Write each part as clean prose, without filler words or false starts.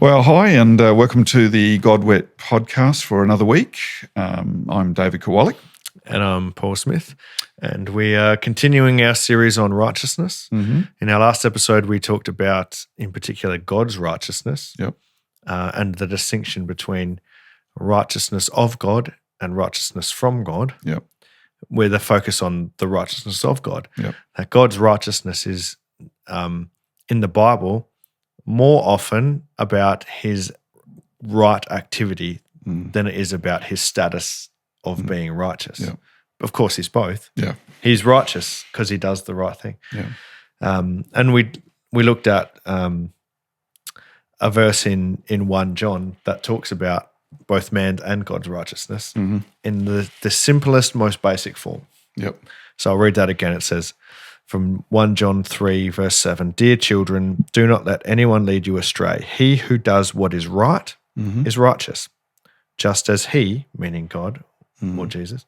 Well, hi, and welcome to the God Wet podcast for another week. I'm David Kowalik. And I'm Paul Smith. And we are continuing our series on righteousness. Mm-hmm. In our last episode, we talked about, in particular, God's righteousness. Yep. And the distinction between righteousness of God and righteousness from God. Yep. With a focus on the righteousness of God. Yep. That God's righteousness is, in the Bible, more often about his right activity than it is about his status of being righteous. Yeah. Of course, he's both. Yeah. He's righteous because he does the right thing. Yeah. And we looked at a verse in 1 John that talks about both man and God's righteousness in the simplest, most basic form. Yep. So I'll read that again. It says from 1 John 3, verse 7, "Dear children, do not let anyone lead you astray. He who does what is right is righteous, just as he," meaning God or Jesus,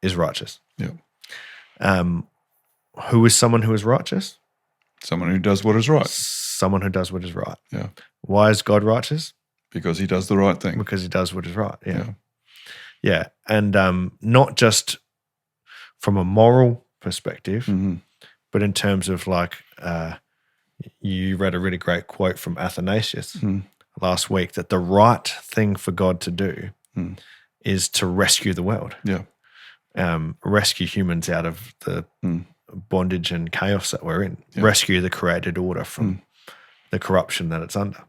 "is righteous." Yep. Who is someone who is righteous? Someone who does what is right. Someone who does what is right. Yeah. Why is God righteous? Because he does the right thing. Because he does what is right. Yeah. Yeah. And not just from a moral perspective, but in terms of you read a really great quote from Athanasius last week that the right thing for God to do is to rescue the world. Yeah. Rescue humans out of the bondage and chaos that we're in. Yeah. Rescue the created order from the corruption that it's under.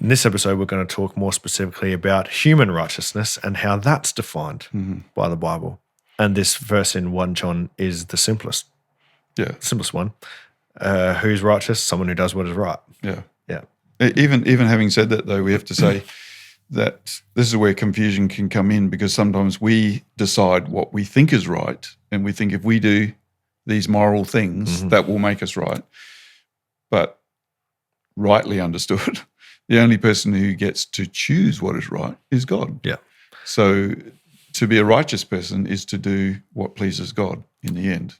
In this episode, we're going to talk more specifically about human righteousness and how that's defined by the Bible. And this verse in 1 John is the simplest. Yeah. Simplest one. Who's righteous? Someone who does what is right. Yeah. Yeah. Even having said that, though, we have to say that this is where confusion can come in, because sometimes we decide what we think is right, and we think if we do these moral things, that will make us right. But rightly understood, the only person who gets to choose what is right is God. Yeah. So to be a righteous person is to do what pleases God in the end.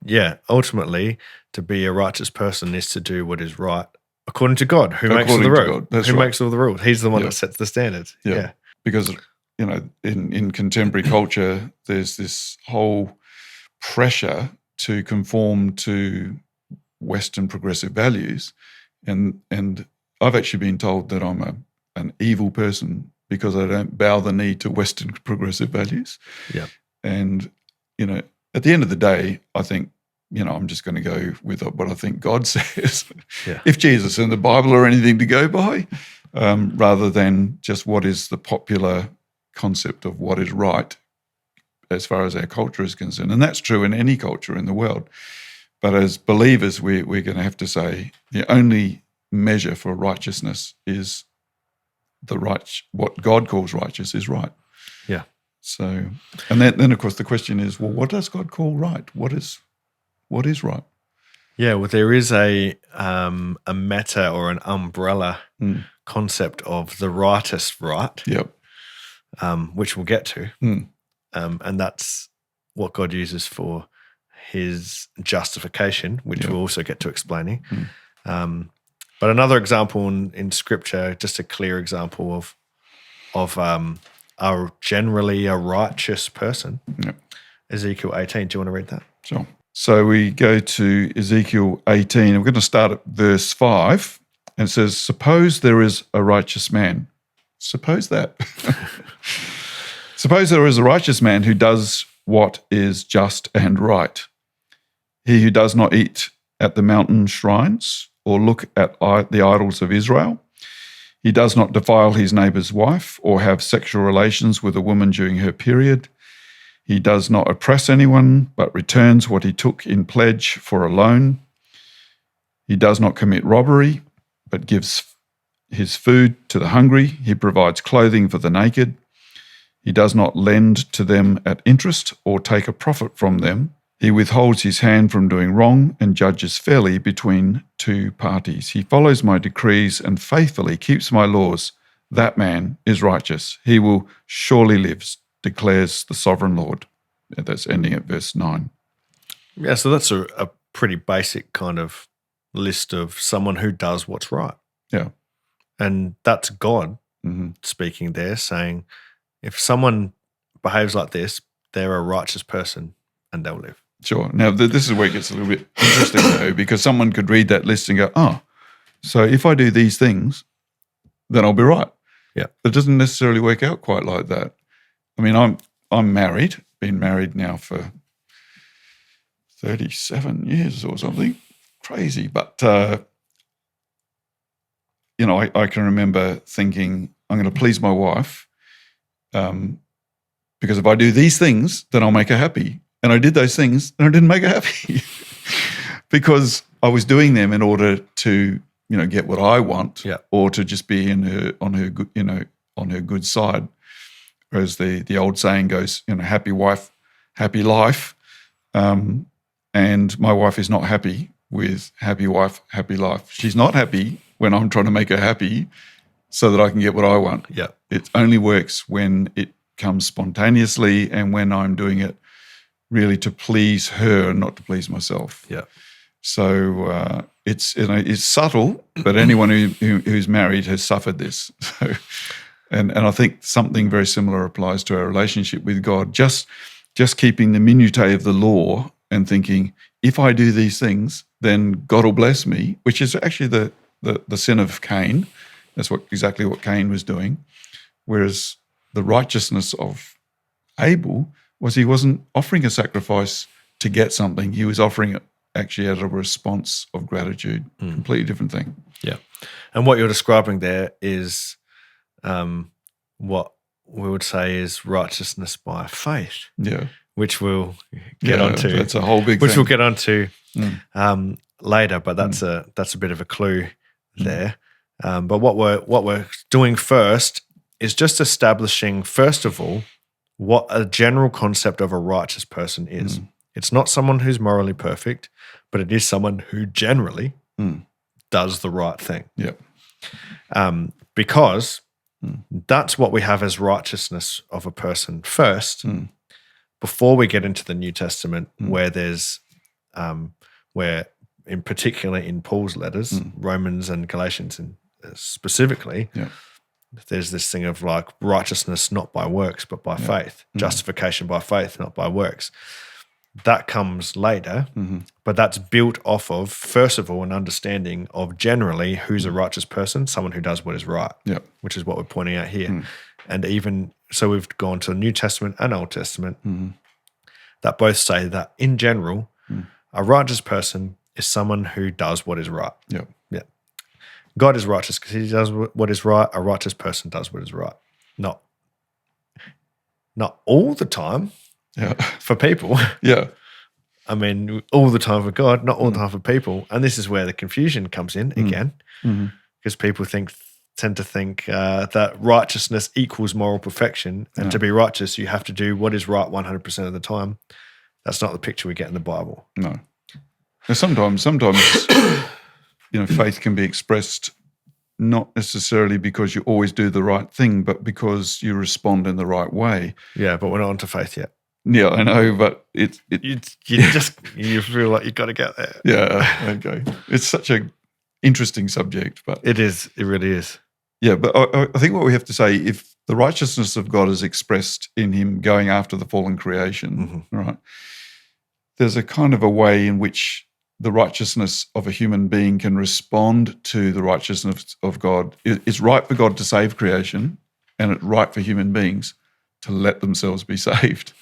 Yeah. Ultimately, to be a righteous person is to do what is right according to God, who makes all the rules. Who makes all the rules. He's the one that sets the standards. Yeah. Because, in contemporary culture, there's this whole pressure to conform to Western progressive values. And I've actually been told that I'm an evil person because I don't bow the knee to Western progressive values. Yeah. And, at the end of the day, I think, I'm just going to go with what I think God says. Yeah. If Jesus and the Bible are anything to go by, rather than just what is the popular concept of what is right as far as our culture is concerned. And that's true in any culture in the world. But as believers, we're going to have to say the only measure for righteousness is what God calls righteous is right. Yeah. So, and then of course the question is, well, what does God call right? What is right? Yeah, well, there is a meta or an umbrella concept of the rightest right, Yep. which we'll get to, and that's what God uses for his justification, which we'll also get to explaining. But another example in Scripture, just a clear example of generally a righteous person, Ezekiel 18. Do you want to read that? Sure. So we go to Ezekiel 18, and we're going to start at verse 5, and it says, "Suppose there is a righteous man." Suppose that. "Suppose there is a righteous man who does what is just and right. He who does not eat at the mountain shrines or look at the idols of Israel. He does not defile his neighbor's wife or have sexual relations with a woman during her period. He does not oppress anyone, but returns what he took in pledge for a loan. He does not commit robbery, but gives his food to the hungry. He provides clothing for the naked. He does not lend to them at interest or take a profit from them. He withholds his hand from doing wrong and judges fairly between two parties. He follows my decrees and faithfully keeps my laws. That man is righteous. He will surely live, declares the sovereign Lord." That's ending at verse 9. Yeah, so that's a pretty basic kind of list of someone who does what's right. Yeah. And that's God speaking there, saying, if someone behaves like this, they're a righteous person and they'll live. Sure. Now, this is where it gets a little bit interesting, though, because someone could read that list and go, oh, so if I do these things, then I'll be right. Yeah. It doesn't necessarily work out quite like that. I mean, I'm married, been married now for 37 years or something. Crazy. But, I can remember thinking, I'm going to please my wife because if I do these things, then I'll make her happy. And I did those things and I didn't make her happy because I was doing them in order to, get what I want or to just be on her good side. Whereas the old saying goes, happy wife, happy life. And my wife is not happy with happy wife, happy life. She's not happy when I'm trying to make her happy so that I can get what I want. Yeah. It only works when it comes spontaneously and when I'm doing it really to please her and not to please myself. Yeah. So it's subtle, but anyone who's married has suffered this. So, and I think something very similar applies to our relationship with God. Just keeping the minutiae of the law and thinking, if I do these things, then God will bless me, which is actually the sin of Cain. That's exactly what Cain was doing. Whereas the righteousness of Abel was he wasn't offering a sacrifice to get something. He was offering it actually out of a response of gratitude. Completely different thing. Yeah. And what you're describing there is what we would say is righteousness by faith. Yeah. Which we'll get onto. That's a whole big which thing. We'll get onto later, but that's a bit of a clue there. But what we're doing first is just establishing, first of all, what a general concept of a righteous person is. It's not someone who's morally perfect, but it is someone who generally does the right thing. Yeah. Because that's what we have as righteousness of a person first, before we get into the New Testament, where there's, where in particular in Paul's letters, Romans and Galatians specifically, there's this thing of like righteousness not by works but by faith, justification by faith, not by works. That comes later, but that's built off of, first of all, an understanding of generally who's a righteous person, someone who does what is right, which is what we're pointing out here. And even so, we've gone to the New Testament and Old Testament that both say that in general, a righteous person is someone who does what is right. Yeah. God is righteous because he does what is right. A righteous person does what is right. Not all the time for people. Yeah. I mean, all the time for God, not all the time for people. And this is where the confusion comes in again, because people tend to think that righteousness equals moral perfection. And to be righteous, you have to do what is right 100% of the time. That's not the picture we get in the Bible. No. Now, sometimes faith can be expressed not necessarily because you always do the right thing, but because you respond in the right way. Yeah, but we're not onto faith yet. Yeah, I know, but you feel like you've got to get there. Yeah, okay. It's such an interesting subject, but it is. It really is. Yeah, but I think what we have to say, if the righteousness of God is expressed in him going after the fallen creation, right? There's a kind of a way in which the righteousness of a human being can respond to the righteousness of God. It's right for God to save creation, and it's right for human beings to let themselves be saved,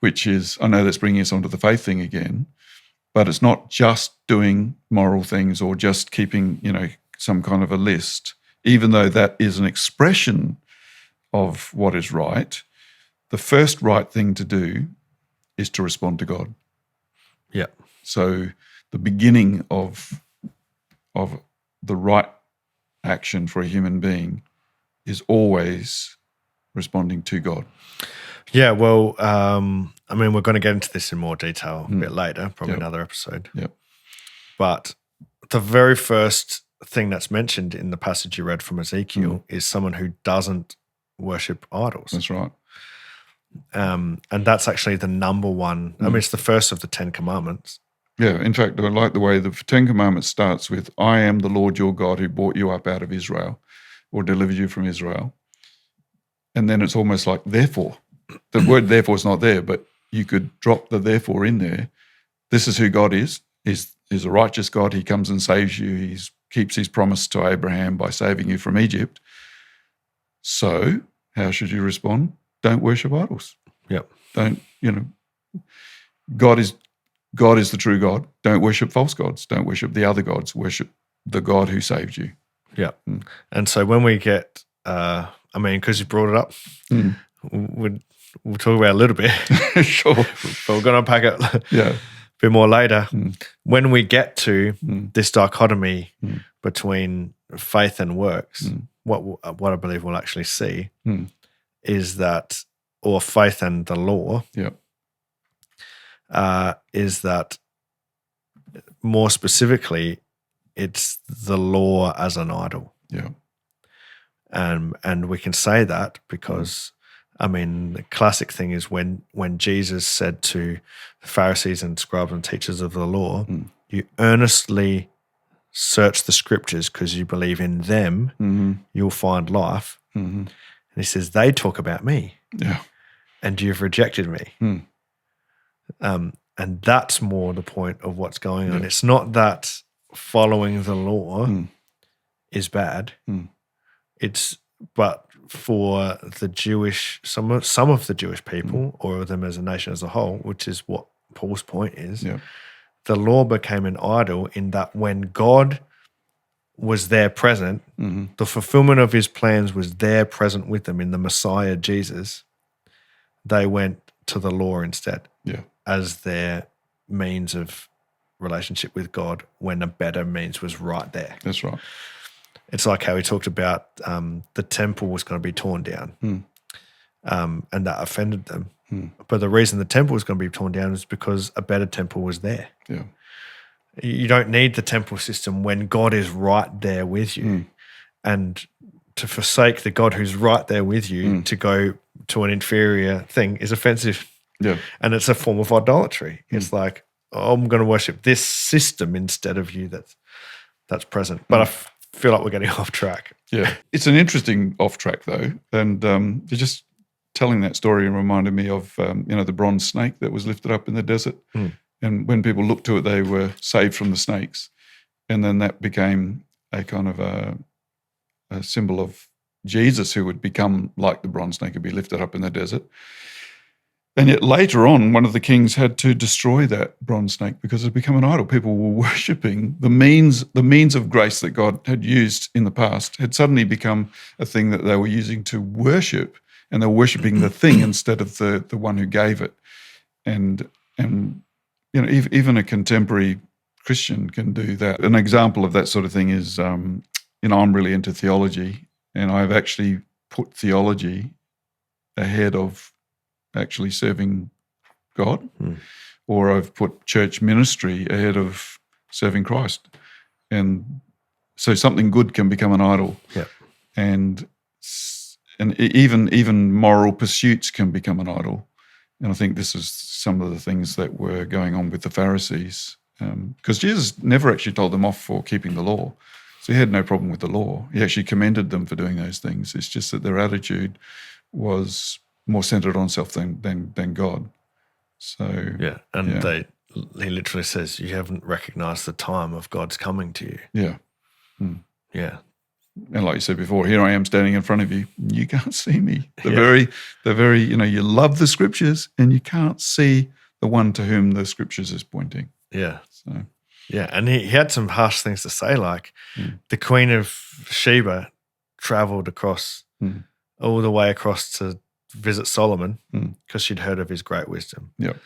which is, I know that's bringing us onto the faith thing again, but it's not just doing moral things or just keeping, some kind of a list. Even though that is an expression of what is right, the first right thing to do is to respond to God. Yeah. So the beginning of the right action for a human being is always responding to God. Yeah, well, we're going to get into this in more detail a bit later, probably another episode. Yeah. But the very first thing that's mentioned in the passage you read from Ezekiel is someone who doesn't worship idols. That's right. And that's actually the number one. I mean, it's the first of the 10 Commandments. Yeah, in fact, I like the way the Ten Commandments starts with, I am the Lord your God who brought you up out of Israel or delivered you from Israel. And then it's almost like therefore. The word therefore is not there, but you could drop the therefore in there. This is who God is. He's a righteous God. He comes and saves you. He keeps his promise to Abraham by saving you from Egypt. So how should you respond? Don't worship idols. Yep. Don't, God is the true God. Don't worship false gods. Don't worship the other gods. Worship the God who saved you. Yeah. And so when we get, because you brought it up, we'll talk about it a little bit. Sure. But we're going to unpack it Yeah. a bit more later. When we get to this dichotomy between faith and works, what I believe we'll actually see is that, or faith and the law, is that more specifically, it's the law as an idol. Yeah. And we can say that because, the classic thing is when Jesus said to the Pharisees and scribes and teachers of the law, you earnestly search the scriptures because you believe in them, you'll find life. And he says, they talk about me. Yeah. And you've rejected me. And that's more the point of what's going on. It's not that following the law is bad. But for the Jewish, some of the Jewish people, or them as a nation as a whole, which is what Paul's point is, the law became an idol in that when God was there present, the fulfillment of his plans was there present with them in the Messiah, Jesus, they went to the law instead as their means of relationship with God when a better means was right there. That's right. It's like how he talked about the temple was going to be torn down and that offended them. But the reason the temple was going to be torn down is because a better temple was there. Yeah. You don't need the temple system when God is right there with you. And to forsake the God who's right there with you to go to an inferior thing is offensive. Yeah. And it's a form of idolatry. It's like, I'm going to worship this system instead of you that's present. But I feel like we're getting off track. Yeah. It's an interesting off track though. And you're just telling that story reminded me of, the bronze snake that was lifted up in the desert. And when people looked to it, they were saved from the snakes. And then that became a kind of a symbol of Jesus, who would become like the bronze snake and be lifted up in the desert. And yet later on, one of the kings had to destroy that bronze snake because it had become an idol. People were worshipping the means of grace that God had used in the past had suddenly become a thing that they were using to worship, and they were worshipping the thing instead of the one who gave it. And even a contemporary Christian can do that. An example of that sort of thing is, I'm really into theology, and I've actually put theology ahead of actually serving God, or I've put church ministry ahead of serving Christ. And so something good can become an idol. Yeah. And even moral pursuits can become an idol. And I think this is some of the things that were going on with the Pharisees, because Jesus never actually told them off for keeping the law. So he had no problem with the law. He actually commended them for doing those things. It's just that their attitude was more centered on self than God. So he literally says, you haven't recognized the time of God's coming to you. Yeah. Yeah. And like you said before, here I am standing in front of you. You can't see me. The very, you love the scriptures and you can't see the one to whom the scriptures is pointing. Yeah. So. Yeah. And he had some harsh things to say, like the Queen of Sheba traveled across all the way across to visit Solomon because she'd heard of his great wisdom. Yep.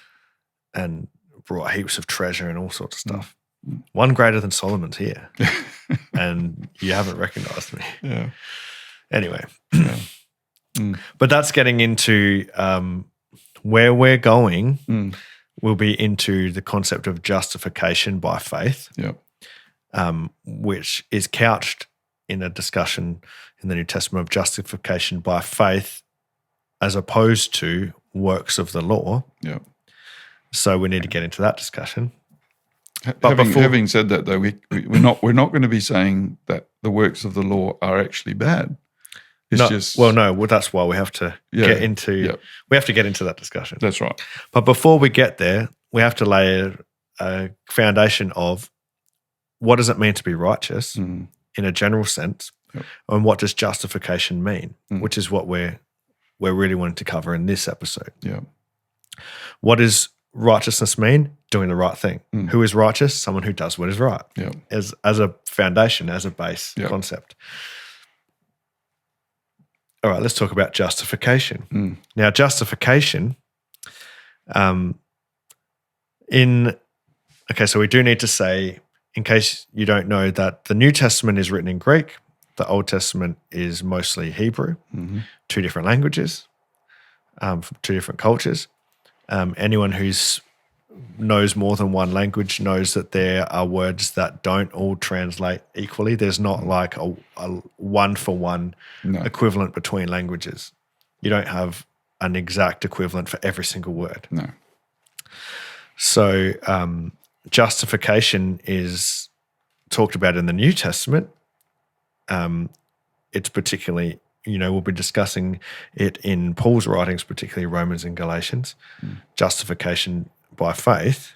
And brought heaps of treasure and all sorts of stuff. One greater than Solomon's here. And you haven't recognized me. Yeah. Anyway. But that's getting into where we're going will be into the concept of justification by faith. Yep. Which is couched in a discussion in the New Testament of justification by faith as opposed to works of the law. Yeah. So we need to get into that discussion. Having said that, though, we're not going to be saying that the works of the law are actually bad. It's that's why we have to get into that discussion. That's right. But before we get there, we have to lay a foundation of what does it mean to be righteous in a general sense, and what does justification mean, which is what we're really wanting to cover in this episode. Yeah. What does righteousness mean? Doing the right thing. Who is righteous? Someone who does what is right. Yeah. As a foundation, as a base concept. All right, let's talk about justification. Now, justification, so we do need to say, in case you don't know, that the New Testament is written in Greek, the Old Testament is mostly Hebrew, 2 different languages, from 2 different cultures. Anyone who knows more than one language knows that there are words that don't all translate equally. There's not like a one-for-one equivalent between languages. You don't have an exact equivalent for every single word. No. So justification is talked about in the New Testament. It's particularly, we'll be discussing it in Paul's writings, particularly Romans and Galatians. Justification by faith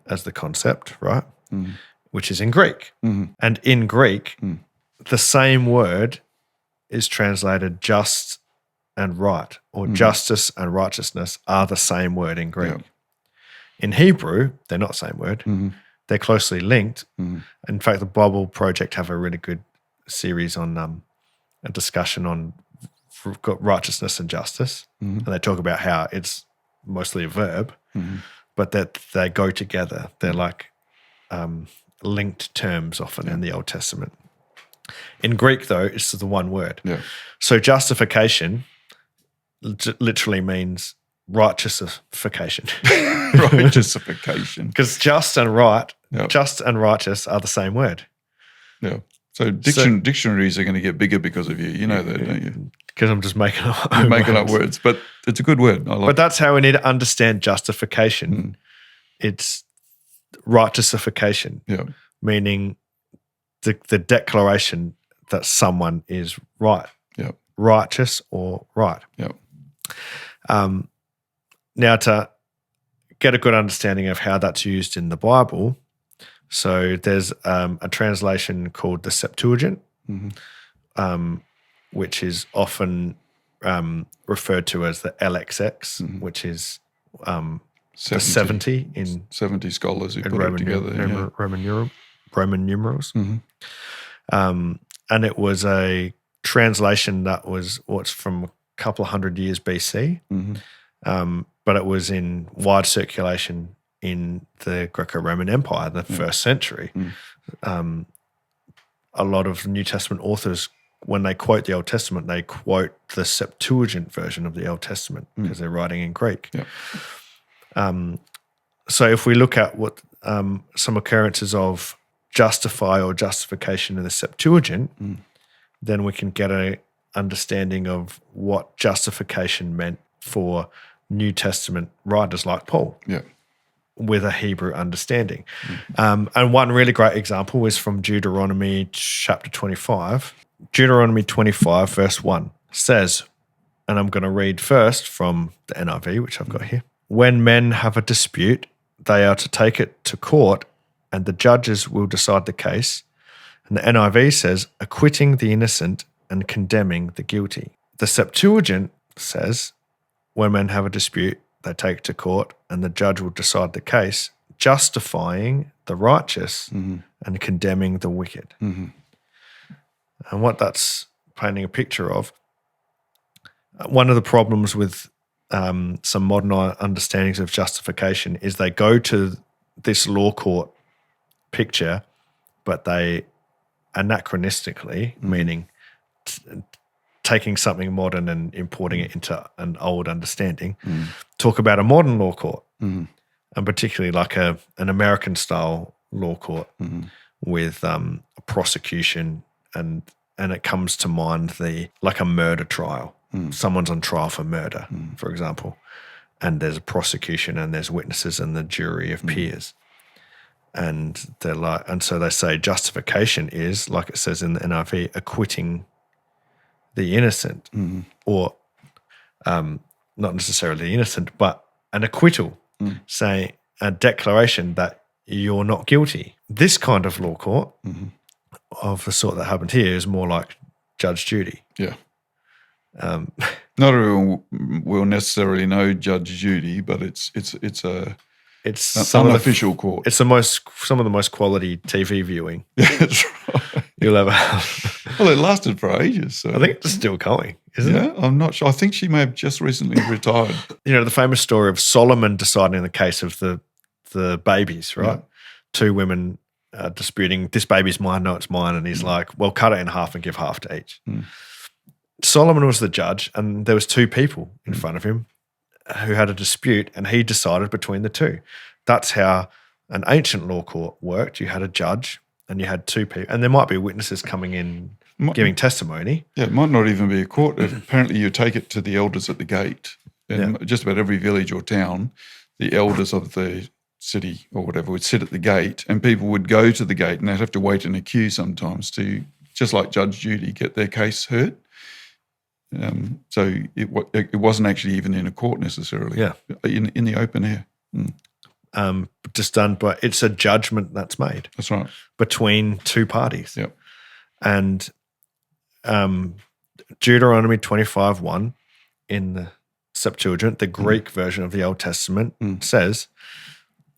as the concept, right? Which is in Greek. And in Greek, the same word is translated just and right, or justice and righteousness are the same word in Greek. In Hebrew, they're not the same word. They're closely linked. In fact, the Bible Project have a really good series on a discussion on righteousness and justice. And they talk about how it's mostly a verb, but that they go together. They're like linked terms often in the Old Testament. In Greek, though, it's the one word. Yeah. So justification literally means righteousification. Righteousification. Because just and right, just and righteous are the same word. Yeah. So dictionaries are going to get bigger because of you. You know that, don't you? Because I'm just making up words. But it's a good word. But that's how we need to understand justification. It's righteousification, meaning the declaration that someone is right, righteous or right. Now, to get a good understanding of how that's used in the Bible, so there's a translation called the Septuagint, which is often referred to as the LXX, which is 70 in 70 scholars who put it together. Roman numerals. And it was a translation that was what's from a couple of hundred years BC, but it was in wide circulation in the Greco-Roman Empire, the first century. A lot of New Testament authors, when they quote the Old Testament, they quote the Septuagint version of the Old Testament because they're writing in Greek. So if we look at what some occurrences of justify or justification in the Septuagint, then we can get an understanding of what justification meant for New Testament writers like Paul. With a Hebrew understanding. And one really great example is from Deuteronomy chapter 25. Deuteronomy 25 verse 1 says, and I'm going to read first from the NIV, which I've got here. When men have a dispute, they are to take it to court and the judges will decide the case. And the NIV says, acquitting the innocent and condemning the guilty. The Septuagint says, when men have a dispute, they take it to court and the judge will decide the case, justifying the righteous and condemning the wicked. And what that's painting a picture of, one of the problems with some modern understandings of justification is they go to this law court picture, but they anachronistically, meaning taking something modern and importing it into an old understanding, talk about a modern law court, and particularly like an American-style law court with prosecution, and it comes to mind like a murder trial. Someone's on trial for murder, for example, and there's a prosecution and there's witnesses and the jury of peers. And so they say justification is, like it says in the NIV, acquitting the innocent, or not necessarily the innocent, but an acquittal, say a declaration that you're not guilty. This kind of law court of the sort that happened here is more like Judge Judy. Yeah. Not everyone will necessarily know Judge Judy, but it's an unofficial court. It's some of the most quality TV viewing. Yeah, that's right. You'll ever have. Well, it lasted for ages. So. I think it's still going, isn't it? Yeah, I'm not sure. I think she may have just recently retired. The famous story of Solomon deciding the case of the babies, right? Yeah. Two women disputing, this baby's mine, no, it's mine. And he's like, well, cut it in half and give half to each. Solomon was the judge, and there was two people in front of him who had a dispute, and he decided between the two. That's how an ancient law court worked. You had a judge and you had two people, and there might be witnesses coming in giving testimony. Yeah, it might not even be a court. Apparently you take it to the elders at the gate. In just about every village or town, the elders of the city or whatever would sit at the gate, and people would go to the gate, and they'd have to wait in a queue sometimes to, just like Judge Judy, get their case heard. So it wasn't actually even in a court necessarily. Yeah, in the open air. Just done, but it's a judgment that's made. That's right. Between two parties. Yep. And Deuteronomy 25:1 in the Septuagint, the Greek version of the Old Testament, says,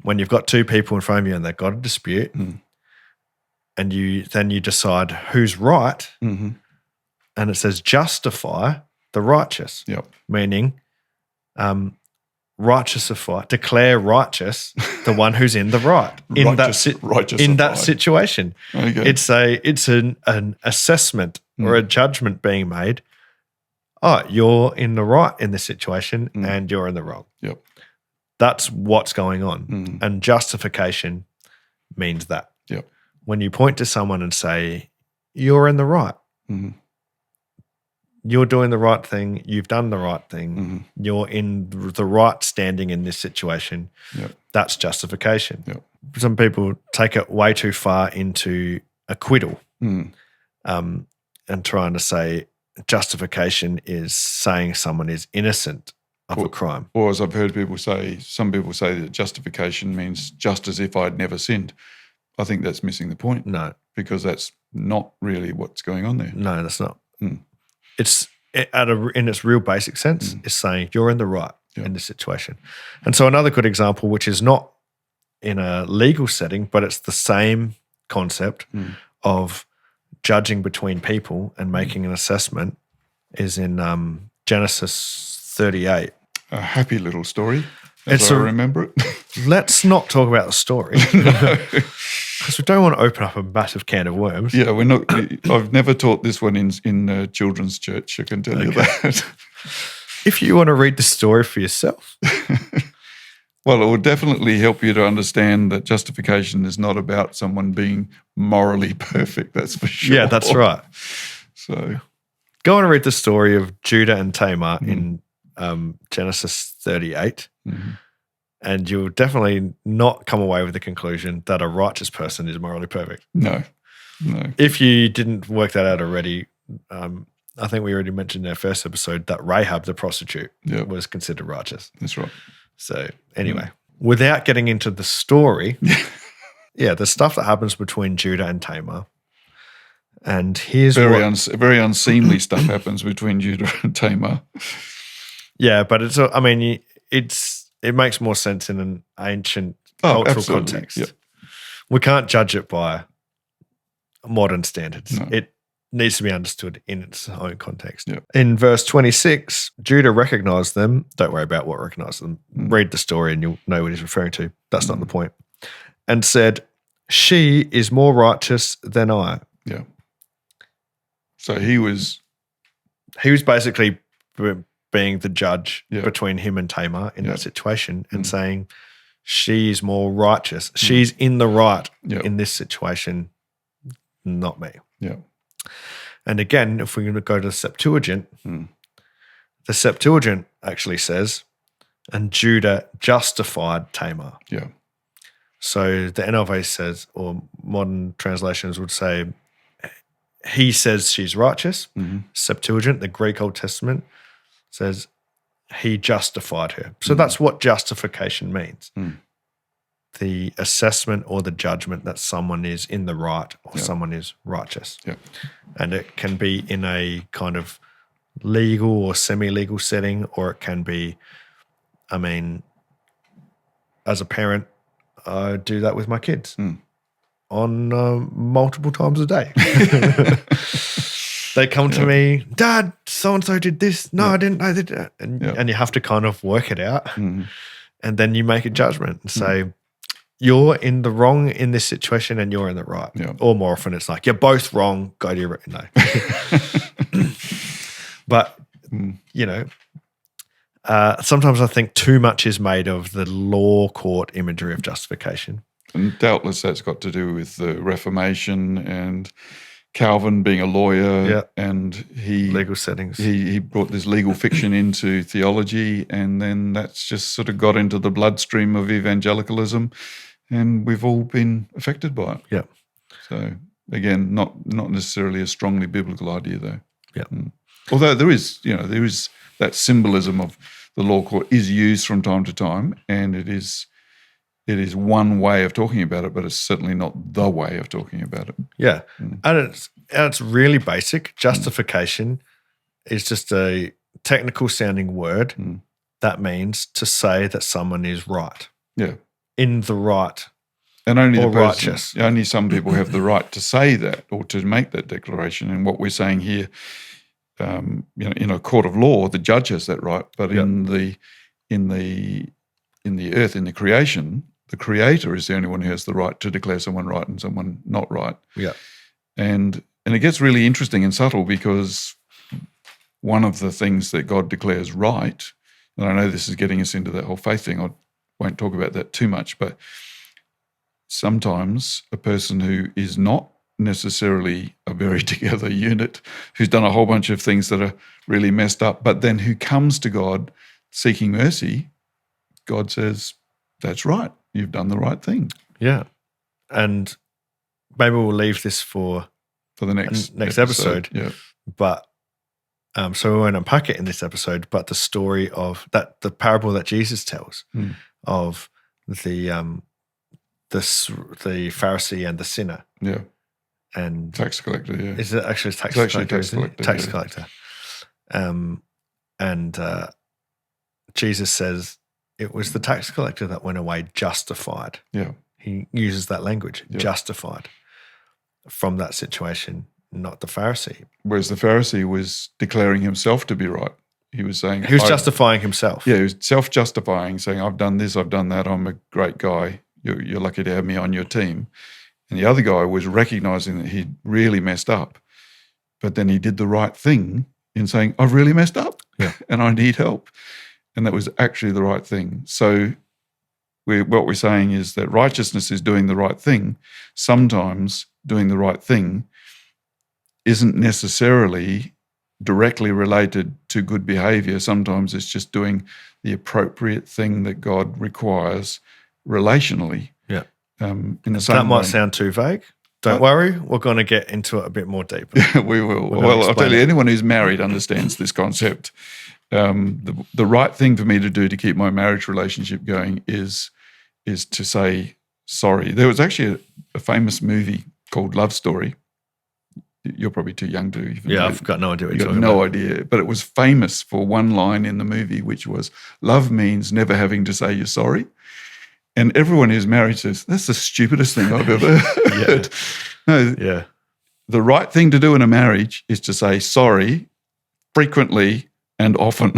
when you've got two people in front of you and they've got a dispute, and you decide who's right, and it says justify the righteous, meaning righteousify, declare righteous the one who's in the right in that situation. Okay. It's an assessment or a judgment being made. Oh, you're in the right in this situation, and you're in the wrong. Yep. That's what's going on, and justification means that. Yep. When you point to someone and say you're in the right. You're doing the right thing. You've done the right thing. You're in the right standing in this situation. Yep. That's justification. Yep. Some people take it way too far into acquittal, and trying to say justification is saying someone is innocent of a crime. Or as I've heard some people say that justification means just as if I'd never sinned. I think that's missing the point. No. Because that's not really what's going on there. No, that's not. It's in its real basic sense, is saying you're in the right in this situation. And so another good example, which is not in a legal setting, but it's the same concept of judging between people and making an assessment, is in Genesis 38. A happy little story, as I remember it. Let's not talk about the story. Because we don't want to open up a massive can of worms. Yeah, we're not. I've never taught this one in children's church. I can tell you that. If you want to read the story for yourself, well, it will definitely help you to understand that justification is not about someone being morally perfect. That's for sure. Yeah, that's right. So, go on and read the story of Judah and Tamar in Genesis 38. And you'll definitely not come away with the conclusion that a righteous person is morally perfect. No. If you didn't work that out already, I think we already mentioned in our first episode that Rahab, the prostitute, was considered righteous. That's right. So anyway, without getting into the story, the stuff that happens between Judah and Tamar, and here's very unseemly stuff happens between Judah and Tamar. Yeah, but it makes more sense in an ancient cultural context. Yep. We can't judge it by modern standards. No. It needs to be understood in its own context. Yep. In verse 26, Judah recognized them. Don't worry about what recognized them. Read the story and you'll know what he's referring to. That's not the point. And said, she is more righteous than I. Yeah. So he was basically being the judge between him and Tamar in that situation and saying she's more righteous. She's in the right in this situation, not me. Yeah. And again, if we're going to go to the Septuagint, the Septuagint actually says, and Judah justified Tamar. Yeah. So the NLV says, or modern translations would say, he says she's righteous. Septuagint, the Greek Old Testament, says he justified her. So that's what justification means. The assessment or the judgment that someone is in the right or someone is righteous. And it can be in a kind of legal or semi-legal setting, or it can be, I mean, as a parent, I do that with my kids on multiple times a day. They come to me, Dad, so-and-so did this. No, I didn't. I did that. And you have to kind of work it out. And then you make a judgment and say, you're in the wrong in this situation and you're in the right. Or more often it's like, you're both wrong. Go to your right. No. But, you know, sometimes I think too much is made of the law court imagery of justification. And doubtless that's got to do with the Reformation and Calvin being a lawyer, and legal settings. He brought this legal fiction into theology, and then that's just sort of got into the bloodstream of evangelicalism, and we've all been affected by it. Yeah. So again, not necessarily a strongly biblical idea, though. Yeah. Although there is that symbolism of the law court is used from time to time, and it is one way of talking about it, but it's certainly not the way of talking about it. Yeah. And it's really basic. Justification is just a technical sounding word that means to say that someone is right. Yeah. In the right. And only or the person, righteous. Only some people have the right to say that or to make that declaration. And what we're saying here, in a court of law, the judge has that right, but in the earth, in the creation, the creator is the only one who has the right to declare someone right and someone not right. Yeah. And it gets really interesting and subtle, because one of the things that God declares right, and I know this is getting us into that whole faith thing, I won't talk about that too much, but sometimes a person who is not necessarily a very together unit, who's done a whole bunch of things that are really messed up, but then who comes to God seeking mercy, God says, that's right. You've done the right thing. Yeah. And maybe we'll leave this for the next episode. Yeah. But so we won't unpack it in this episode, but the story of the parable that Jesus tells of the Pharisee and the sinner. Yeah. And tax collector, yeah. Is it actually tax collector? Tax collector. And Jesus says, it was the tax collector that went away justified. Yeah. He uses that language, justified from that situation, not the Pharisee. Whereas the Pharisee was declaring himself to be right. He was saying... He was justifying himself. Yeah, he was self-justifying, saying, I've done this, I've done that, I'm a great guy, you're lucky to have me on your team. And the other guy was recognizing that he'd really messed up, but then he did the right thing in saying, I've really messed up and I need help. And that was actually the right thing. So what we're saying is that righteousness is doing the right thing. Sometimes doing the right thing isn't necessarily directly related to good behavior. Sometimes it's just doing the appropriate thing that God requires relationally. Yeah. In the same that might way. sound too vague. Don't worry, we're going to get into it a bit more deeper. We will. Well, I'll tell you, anyone who's married understands this concept. The right thing for me to do to keep my marriage relationship going is to say sorry. There was actually a famous movie called Love Story. You're probably too young to even know. I've got no idea what you're you're talking about. No about. idea. But it was famous for one line in the movie, which was, love means never having to say you're sorry. And everyone who's married says, that's the stupidest thing I've ever heard. No, the right thing to do in a marriage is to say sorry frequently and often.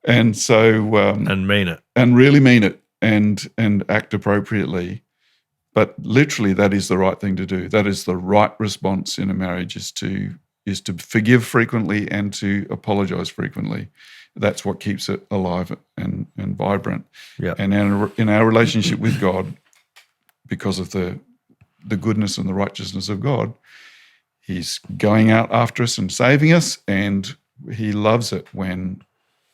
And so... and mean it. And really mean it and act appropriately. But literally that is the right thing to do. That is the right response in a marriage, is to forgive frequently and to apologize frequently. That's what keeps it alive and vibrant. Yeah. And in our relationship with God, because of the goodness and the righteousness of God, He's going out after us and saving us, and He loves it when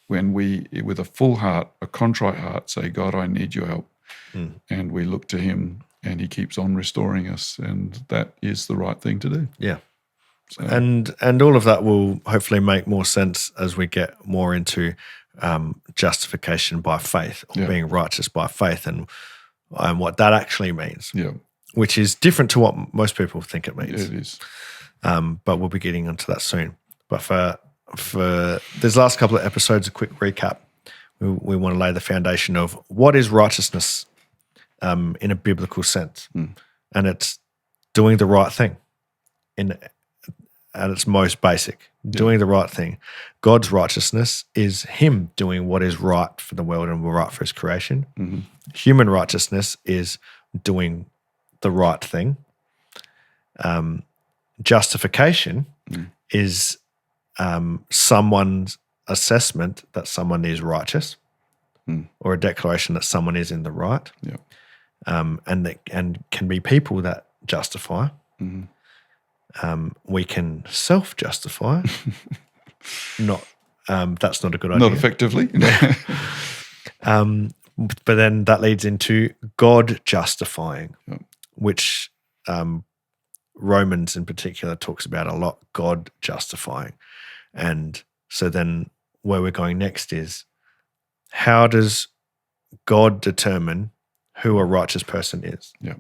we, with a full heart, a contrite heart, say, God, I need your help. and we look to him, and he keeps on restoring us, and that is the right thing to do. Yeah. So, And all of that will hopefully make more sense as we get more into justification by faith, or being righteous by faith, and what that actually means. Yeah. Which is different to what most people think it means. It is. But we'll be getting onto that soon. But for this last couple of episodes, a quick recap. We want to lay the foundation of what is righteousness in a biblical sense. And it's doing the right thing at its most basic, doing the right thing. God's righteousness is him doing what is right for the world and right for his creation. Human righteousness is doing the right thing. Justification is someone's assessment that someone is righteous, or a declaration that someone is in the right. Yeah. And can be people that justify. We can self-justify. That's not a good idea. Not effectively. But then that leads into God justifying, which Romans in particular talks about a lot, God justifying. And so then where we're going next is, how does God determine who a righteous person is? Yeah.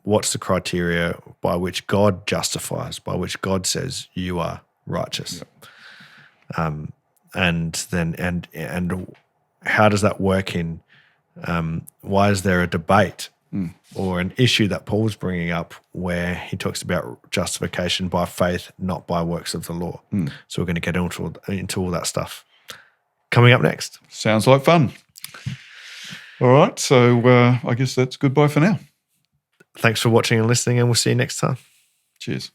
What's the criteria by which God justifies, by which God says you are righteous? Yeah. And how does that work in? Why is there a debate or an issue that Paul's bringing up where he talks about justification by faith, not by works of the law? So we're going to get into all that stuff coming up next. Sounds like fun. All right, so I guess that's goodbye for now. Thanks for watching and listening, and we'll see you next time. Cheers.